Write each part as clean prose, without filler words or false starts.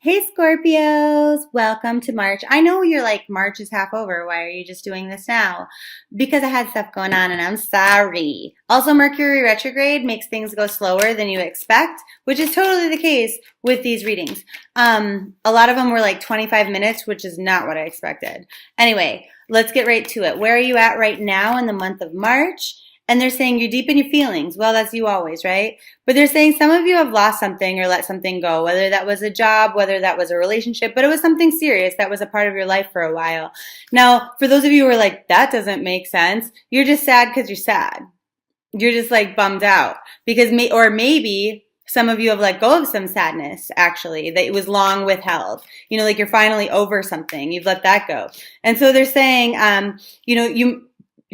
Hey Scorpios, welcome to March. I know you're like, March is half over. Why are you just doing this now? Because I had stuff going on and I'm sorry. Also, Mercury retrograde makes things go slower than you expect, which is totally the case with these readings. A lot of them were like 25 minutes, which is not what I expected. Anyway, let's get right to it. Where are you at right now in the month of March? And they're saying you're deep in your feelings. Well, that's you always, right? But they're saying some of you have lost something or let something go, whether that was a job, whether that was a relationship, but it was something serious that was a part of your life for a while. Now, for those of you who are like, that doesn't make sense, you're just sad because you're sad. You're just like bummed out because or maybe some of you have let go of some sadness actually that it was long withheld. You know, like you're finally over something. You've let that go. And so they're saying,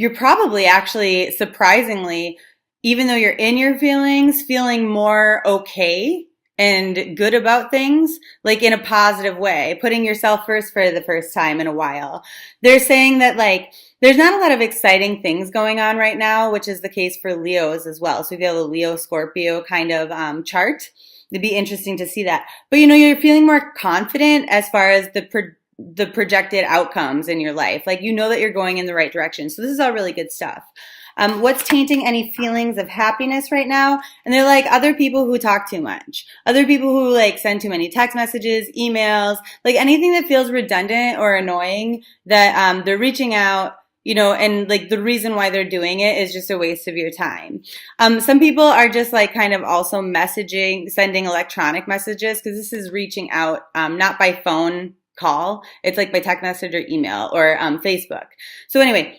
you're probably actually surprisingly, even though you're in your feelings, feeling more okay and good about things, like in a positive way, putting yourself first for the first time in a while. They're saying that like, there's not a lot of exciting things going on right now, which is the case for Leos as well. So if you have a Leo Scorpio kind of chart, it'd be interesting to see that. But you're feeling more confident as far as the projected outcomes in your life. Like, that you're going in the right direction. So this is all really good stuff. What's tainting any feelings of happiness right now? And they're like other people who talk too much, other people who like send too many text messages, emails, like anything that feels redundant or annoying that they're reaching out, and like the reason why they're doing it is just a waste of your time. Some people are just like kind of also sending electronic messages because this is reaching out, not by phone call. It's like by text message or email or Facebook. So anyway,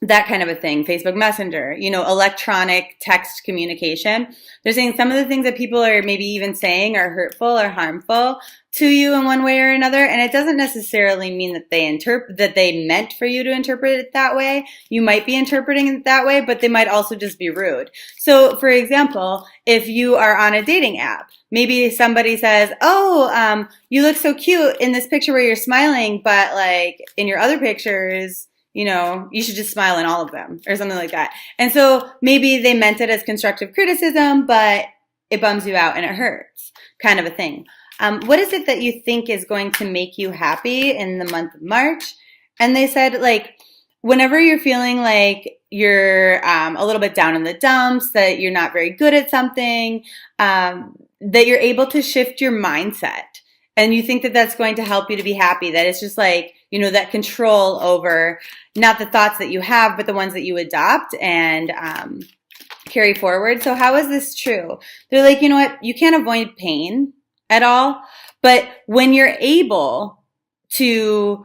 that kind of a thing, Facebook Messenger, electronic text communication. They're saying some of the things that people are maybe even saying are hurtful or harmful to you in one way or another. And it doesn't necessarily mean that they meant for you to interpret it that way. You might be interpreting it that way, but they might also just be rude. So for example, if you are on a dating app, maybe somebody says, oh, you look so cute in this picture where you're smiling, but like in your other pictures, you should just smile in all of them or something like that. And so maybe they meant it as constructive criticism, but it bums you out and it hurts, kind of a thing. What is it that you think is going to make you happy in the month of March? And they said, like, whenever you're feeling like you're a little bit down in the dumps, that you're not very good at something, that you're able to shift your mindset. And you think that that's going to help you to be happy, that it's just like, that control over not the thoughts that you have, but the ones that you adopt and carry forward. So how is this true? They're like, you know what? You can't avoid pain at all. But when you're able to,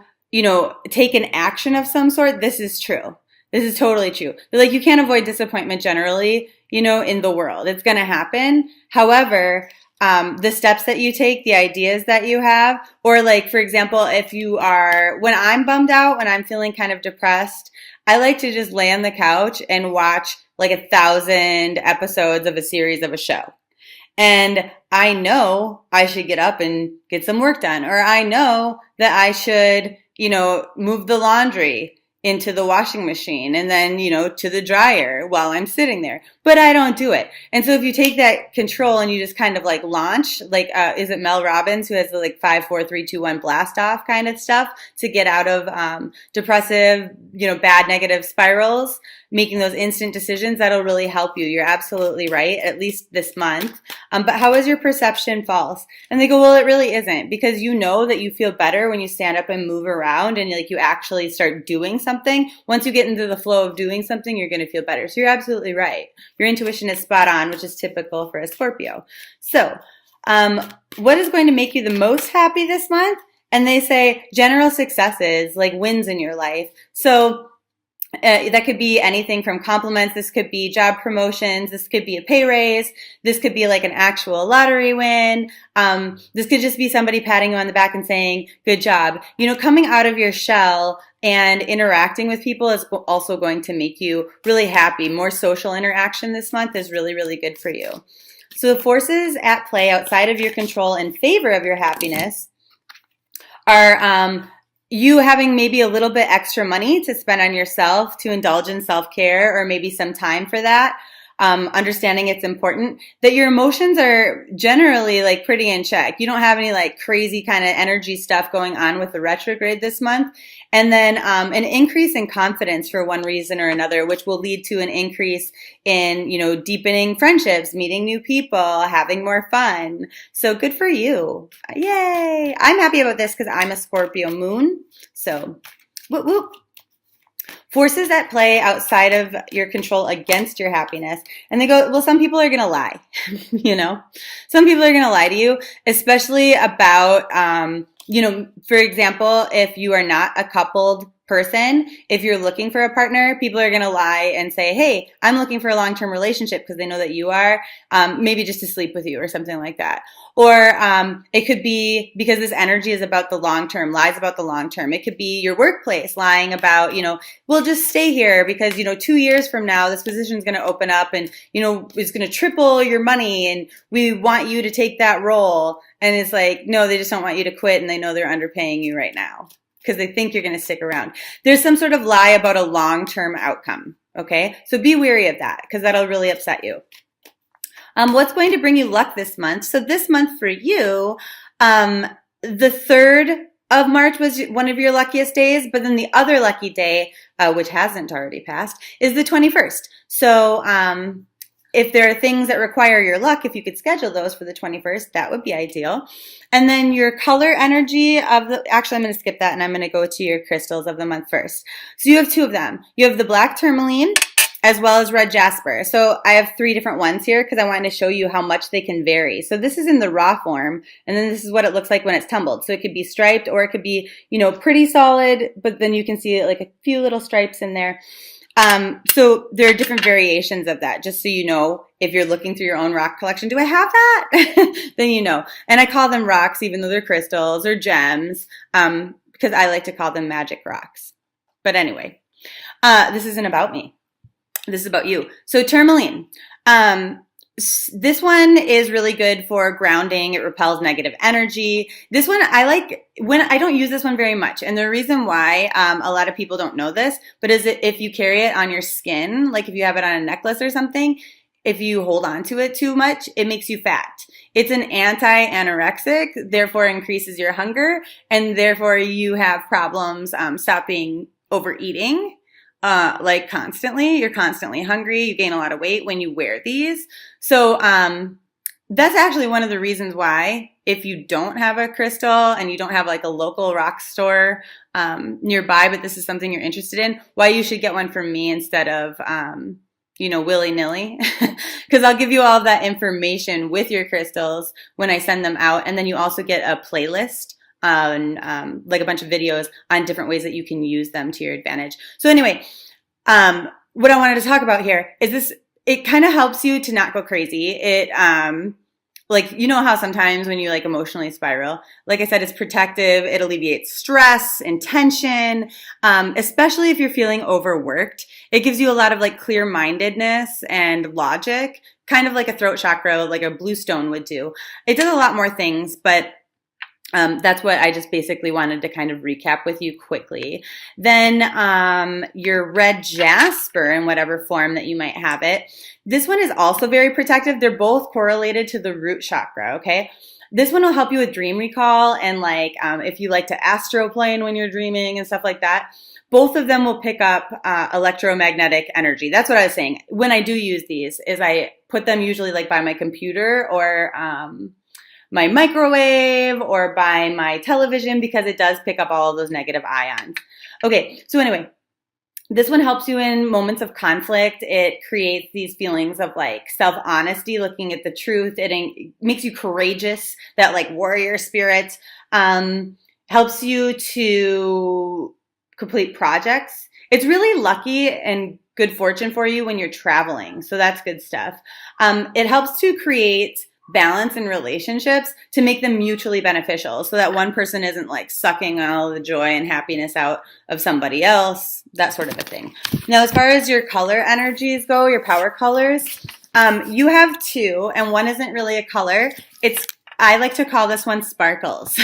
take an action of some sort, this is true. This is totally true. They're like, you can't avoid disappointment generally, in the world. It's going to happen. However, the steps that you take, the ideas that you have, or like, for example, when I'm bummed out, when I'm feeling kind of depressed, I like to just lay on the couch and watch like 1,000 episodes of a series of a show. And I know I should get up and get some work done, or I know that I should, move the laundry into the washing machine and then, to the dryer while I'm sitting there. But I don't do it. And so if you take that control and you just kind of like launch, like, is it Mel Robbins who has the like 5, 4, 3, 2, 1 blast off kind of stuff to get out of depressive, bad negative spirals, making those instant decisions, that'll really help you. You're absolutely right, at least this month. But how is your perception false? And they go, well, it really isn't, because you know that you feel better when you stand up and move around and like you actually start doing something. Once you get into the flow of doing something, you're going to feel better. So you're absolutely right. Your intuition is spot on, which is typical for a Scorpio. So what is going to make you the most happy this month? And they say general successes, like wins in your life. So that could be anything from compliments. This could be job promotions. This could be a pay raise. This could be like an actual lottery win. This could just be somebody patting you on the back and saying, good job. Coming out of your shell and interacting with people is also going to make you really happy. More social interaction this month is really, really good for you. So the forces at play outside of your control in favor of your happiness are you having maybe a little bit extra money to spend on yourself, to indulge in self-care, or maybe some time for that. understanding it's important, that your emotions are generally like pretty in check. You don't have any like crazy kind of energy stuff going on with the retrograde this month. And then an increase in confidence for one reason or another, which will lead to an increase in, deepening friendships, meeting new people, having more fun. So good for you. Yay. I'm happy about this because I'm a Scorpio moon. So whoop, whoop. Forces at play outside of your control against your happiness. And they go, well, some people are going to lie, Some people are going to lie to you, especially about, for example, if you are not a coupled person, if you're looking for a partner, people are going to lie and say, hey, I'm looking for a long-term relationship because they know that you are, maybe just to sleep with you or something like that. Or it could be because this energy is about the long term, lies about the long term. It could be your workplace lying about, we'll just stay here because, 2 years from now, this position is going to open up and, it's going to triple your money and we want you to take that role. And it's like, no, they just don't want you to quit and they know they're underpaying you right now because they think you're going to stick around. There's some sort of lie about a long-term outcome. Okay. So be wary of that because that'll really upset you. What's going to bring you luck this month? So this month for you, the 3rd of March was one of your luckiest days, but then the other lucky day, which hasn't already passed, is the 21st. So if there are things that require your luck, if you could schedule those for the 21st, that would be ideal. And then your color energy actually I'm going to skip that and I'm going to go to your crystals of the month first. So you have 2 of them. You have the black tourmaline as well as red jasper. So I have 3 different ones here because I wanted to show you how much they can vary. So this is in the raw form, and then this is what it looks like when it's tumbled. So it could be striped or it could be, pretty solid, but then you can see like a few little stripes in there. So there are different variations of that, just so you know, if you're looking through your own rock collection, do I have that? Then you know. And I call them rocks, even though they're crystals or gems, because I like to call them magic rocks. But anyway, this isn't about me. This is about you. So tourmaline. This one is really good for grounding. It repels negative energy. This one I like when I don't use this one very much. And the reason why a lot of people don't know this, but is it if you carry it on your skin, like if you have it on a necklace or something, if you hold on to it too much, it makes you fat. It's an anti-anorexic, therefore increases your hunger, and therefore you have problems stopping overeating. Like constantly, you're constantly hungry, you gain a lot of weight when you wear these. So that's actually one of the reasons why, if you don't have a crystal and you don't have like a local rock store nearby, but this is something you're interested in, why you should get one from me instead of, willy-nilly. Because I'll give you all that information with your crystals when I send them out. And then you also get a playlist on like a bunch of videos on different ways that you can use them to your advantage. So anyway, what I wanted to talk about here is this, it kind of helps you to not go crazy. It, like, you know how sometimes when you like emotionally spiral, like I said, it's protective. It alleviates stress and tension, especially if you're feeling overworked. It gives you a lot of like clear-mindedness and logic, kind of like a throat chakra, like a blue stone would do. It does a lot more things, but that's what I just basically wanted to kind of recap with you quickly. Then your red jasper in whatever form that you might have it. This one is also very protective. They're both correlated to the root chakra, okay? This one will help you with dream recall and like if you like to astroplane when you're dreaming and stuff like that. Both of them will pick up electromagnetic energy. That's what I was saying. When I do use these is I put them usually like by my computer or my microwave or by my television because it does pick up all of those negative ions. Okay, so anyway, this one helps you in moments of conflict. It creates these feelings of like self-honesty, looking at the truth. It makes you courageous, that like warrior spirit. Helps you to complete projects. It's really lucky and good fortune for you when you're traveling. So that's good stuff. It helps to create balance in relationships to make them mutually beneficial so that one person isn't like sucking all the joy and happiness out of somebody else, that sort of a thing. Now, as far as your color energies go, your power colors, you have 2 and one isn't really a color. It's I like to call this one sparkles.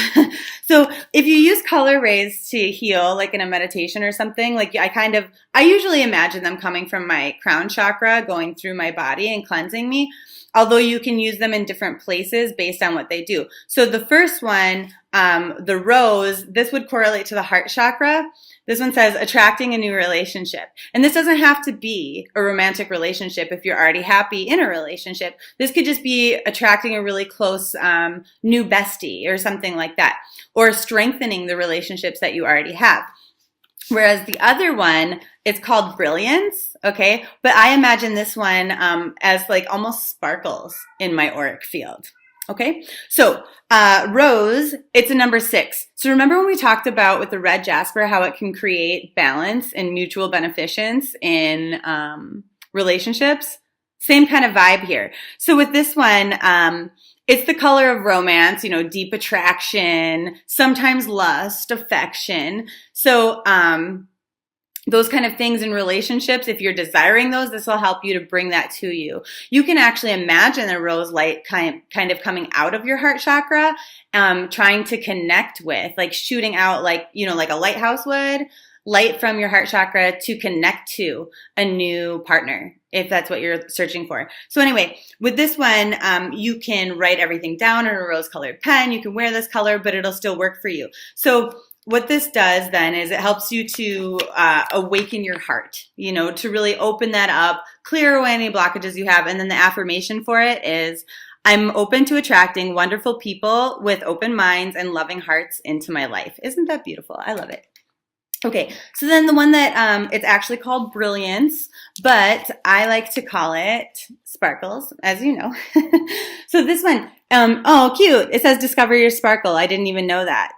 So if you use color rays to heal, like in a meditation or something, like I usually imagine them coming from my crown chakra, going through my body and cleansing me. Although you can use them in different places based on what they do. So the first one, the rose, this would correlate to the heart chakra. This one says attracting a new relationship. And this doesn't have to be a romantic relationship if you're already happy in a relationship. This could just be attracting a really close new bestie or something like that. Or strengthening the relationships that you already have. Whereas the other one, it's called brilliance, okay? But I imagine this one as like almost sparkles in my auric field, okay? So rose, it's a number 6. So remember when we talked about with the red jasper how it can create balance and mutual beneficence in relationships? Same kind of vibe here. So with this one, it's the color of romance, deep attraction, sometimes lust, affection. So those kind of things in relationships, if you're desiring those, this will help you to bring that to you. You can actually imagine a rose light kind of coming out of your heart chakra, trying to connect with, like shooting out like a lighthouse would, light from your heart chakra to connect to a new partner, if that's what you're searching for. So anyway, with this one, you can write everything down in a rose-colored pen. You can wear this color, but it'll still work for you. So what this does then is it helps you to awaken your heart, to really open that up, clear away any blockages you have. And then the affirmation for it is, I'm open to attracting wonderful people with open minds and loving hearts into my life. Isn't that beautiful? I love it. Okay, so then the one that it's actually called brilliance, but I like to call it sparkles, as you know. So this one, oh, cute. It says discover your sparkle. I didn't even know that.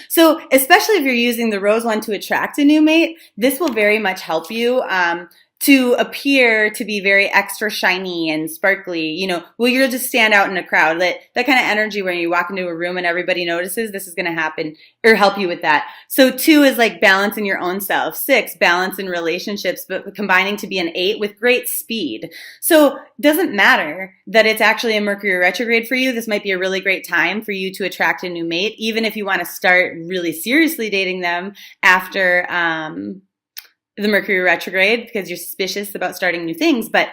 So especially if you're using the rose one to attract a new mate, this will very much help you to appear to be very extra shiny and sparkly. You'll just stand out in a crowd. That kind of energy when you walk into a room and everybody notices, this is going to happen or help you with that. So 2 is like balance in your own self. 6, balance in relationships, but combining to be an 8 with great speed. So it doesn't matter that it's actually a Mercury retrograde for you. This might be a really great time for you to attract a new mate, even if you want to start really seriously dating them after the Mercury retrograde, because you're suspicious about starting new things, but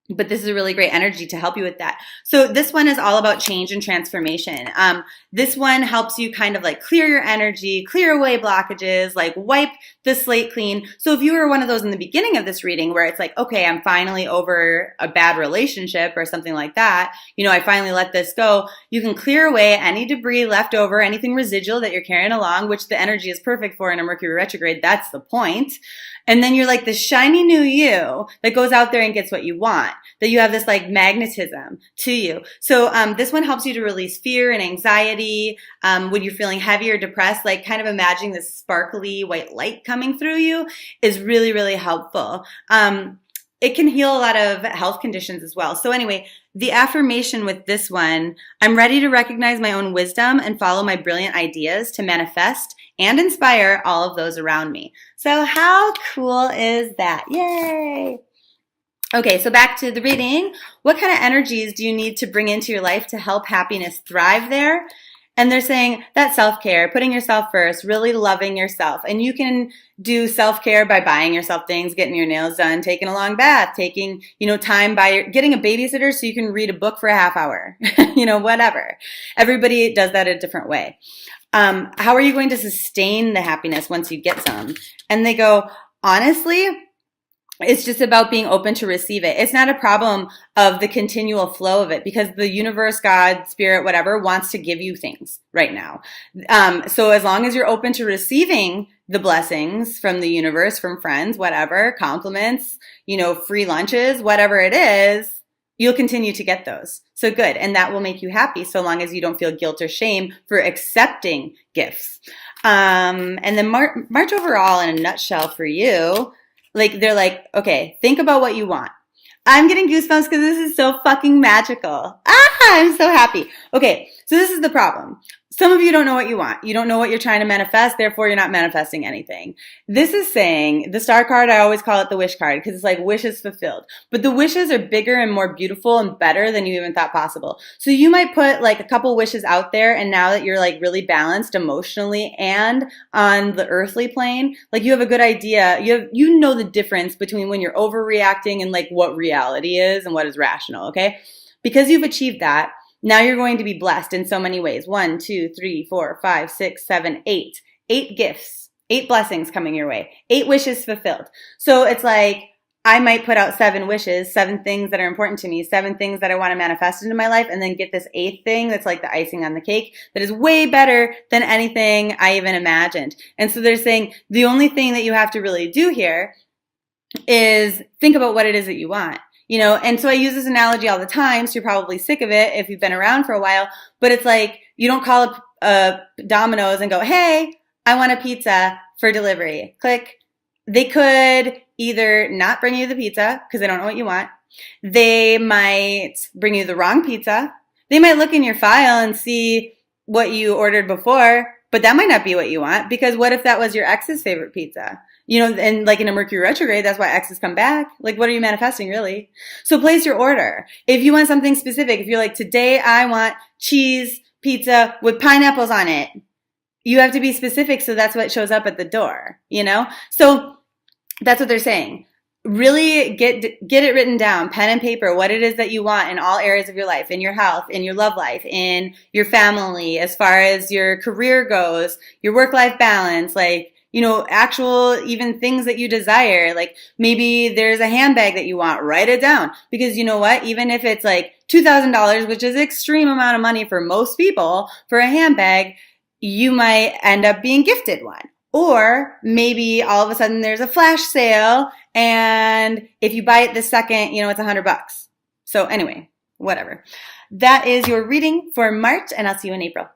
this is a really great energy to help you with that. So this one is all about change and transformation. This one helps you kind of like clear your energy, clear away blockages, like wipe the slate clean. So if you were one of those in the beginning of this reading where it's like, okay, I'm finally over a bad relationship or something like that, I finally let this go, you can clear away any debris left over, anything residual that you're carrying along, which the energy is perfect for in a Mercury retrograde. That's the point. And then you're like the shiny new you that goes out there and gets what you want, that you have this like magnetism to you. So this one helps you to release fear and anxiety when you're feeling heavy or depressed, like kind of imagining this sparkly white light coming through you is really, really helpful. It can heal a lot of health conditions as well. So anyway, the affirmation with this one, I'm ready to recognize my own wisdom and follow my brilliant ideas to manifest and inspire all of those around me. So how cool is that? Yay! Okay, so back to the reading. What kind of energies do you need to bring into your life to help happiness thrive there? And they're saying that self-care, putting yourself first, really loving yourself. And you can do self-care by buying yourself things, getting your nails done, taking a long bath, taking, time by getting a babysitter so you can read a book for a half hour, whatever. Everybody does that a different way. How are you going to sustain the happiness once you get some? And they go, honestly, it's just about being open to receive it. It's not a problem of the continual flow of it because the universe, God, spirit, whatever, wants to give you things right now. So as long as you're open to receiving the blessings from the universe, from friends, whatever, compliments, free lunches, whatever it is, you'll continue to get those. So good. And that will make you happy so long as you don't feel guilt or shame for accepting gifts. And then March overall in a nutshell for you, they're like, okay, think about what you want. I'm getting goosebumps because this is so fucking magical. I'm so happy. Okay, so this is the problem. Some of you don't know what you want. You don't know what you're trying to manifest, therefore you're not manifesting anything. This is saying, the star card, I always call it the wish card because it's like wishes fulfilled. But the wishes are bigger and more beautiful and better than you even thought possible. So you might put like a couple wishes out there, and now that you're like really balanced emotionally and on the earthly plane, like you have a good idea. You know the difference between when you're overreacting and like what reality is and what is rational, okay? Because you've achieved that, now you're going to be blessed in so many ways. 1, 2, 3, 4, 5, 6, 7, 8. 8 gifts, 8 blessings coming your way, 8 wishes fulfilled. So it's like, I might put out 7 wishes, 7 things that are important to me, 7 things that I want to manifest into my life, and then get this 8th thing that's like the icing on the cake that is way better than anything I even imagined. And so they're saying the only thing that you have to really do here is think about what it is that you want. You know, and so I use this analogy all the time, so you're probably sick of it if you've been around for a while, but it's like you don't call up Domino's and go, hey, I want a pizza for delivery. Click. They could either not bring you the pizza because they don't know what you want. They might bring you the wrong pizza. They might look in your file and see what you ordered before, but that might not be what you want, because what if that was your ex's favorite pizza? You know, and like in a Mercury retrograde, that's why exes come back. Like, what are you manifesting, really? So place your order. If you want something specific, if you're like, today I want cheese pizza with pineapples on it, you have to be specific, so that's what shows up at the door, you know? So that's what they're saying. Really get it written down, pen and paper, what it is that you want in all areas of your life, in your health, in your love life, in your family, as far as your career goes, your work-life balance, like, you know, actual even things that you desire. Like maybe there's a handbag that you want, write it down. Because you know what? Even if it's like $2,000, which is an extreme amount of money for most people for a handbag, you might end up being gifted one. Or maybe all of a sudden there's a flash sale, and if you buy it this second, you know, it's $100. So anyway, whatever. That is your reading for March, and I'll see you in April.